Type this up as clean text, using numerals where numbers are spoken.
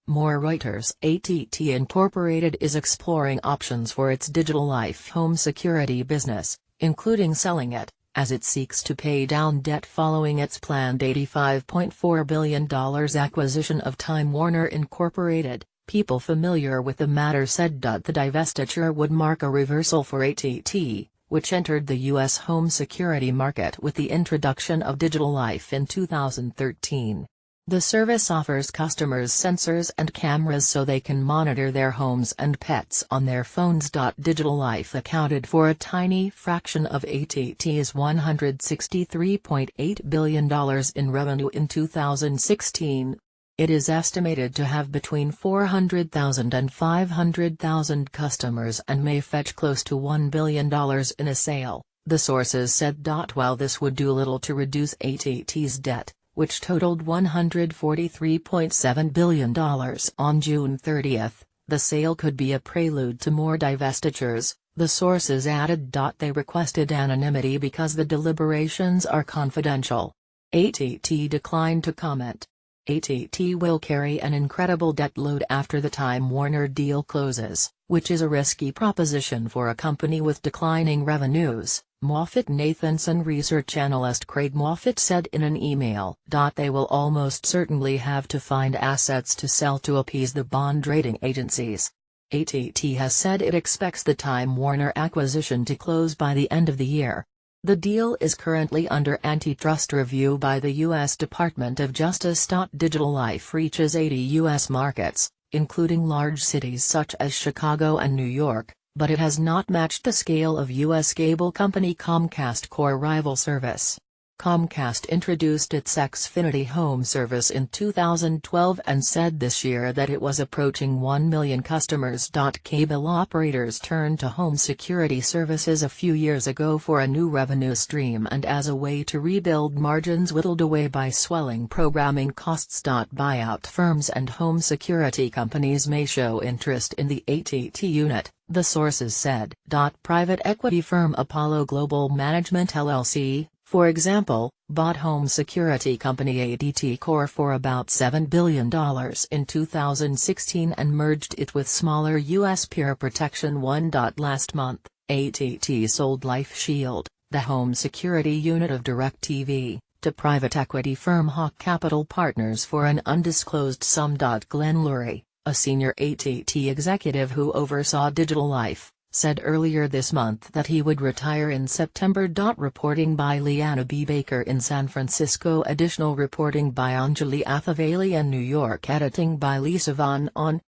More Reuters. AT&T Incorporated is exploring options for its Digital Life home security business, including selling it, as it seeks to pay down debt following its planned $85.4 billion acquisition of Time Warner Incorporated. People familiar with the matter said the divestiture would mark a reversal for AT&T, which entered the U.S. home security market with the introduction of Digital Life in 2013. The service offers customers sensors and cameras so they can monitor their homes and pets on their phones. Digital Life accounted for a tiny fraction of AT&T's $163.8 billion in revenue in 2016. It is estimated to have between 400,000 and 500,000 customers and may fetch close to $1 billion in a sale, the sources said. While this would do little to reduce AT&T's debt, which totaled $143.7 billion on June 30, the sale could be a prelude to more divestitures, the sources added. They requested anonymity because the deliberations are confidential. AT&T declined to comment. AT&T will carry an incredible debt load after the Time Warner deal closes, which is a risky proposition for a company with declining revenues, MoffettNathanson research analyst Craig Moffett said in an email. They will almost certainly have to find assets to sell to appease the bond rating agencies. AT&T has said it expects the Time Warner acquisition to close by the end of the year. The deal is currently under antitrust review by the U.S. Department of Justice. Digital Life reaches 80 U.S. markets, including large cities such as Chicago and New York, but it has not matched the scale of U.S. cable company Comcast core rival service. Comcast introduced its Xfinity home service in 2012 and said this year that it was approaching 1 million customers. Cable operators turned to home security services a few years ago for a new revenue stream and as a way to rebuild margins whittled away by swelling programming costs. Buyout firms and home security companies may show interest in the AT&T unit, the sources said. Private equity firm Apollo Global Management LLC, for example, bought home security company ADT Corp for about $7 billion in 2016 and merged it with smaller U.S. peer Protection One. Last month, AT&T sold Life Shield, the home security unit of DirecTV, to private equity firm Hawk Capital Partners for an undisclosed sum. Glenn Lurie, a senior AT&T executive who oversaw Digital Life, said earlier this month that he would retire in September. Reporting by Liana B. Baker in San Francisco. Additional reporting by Anjali Athavali in New York. Editing by Lisa Von On.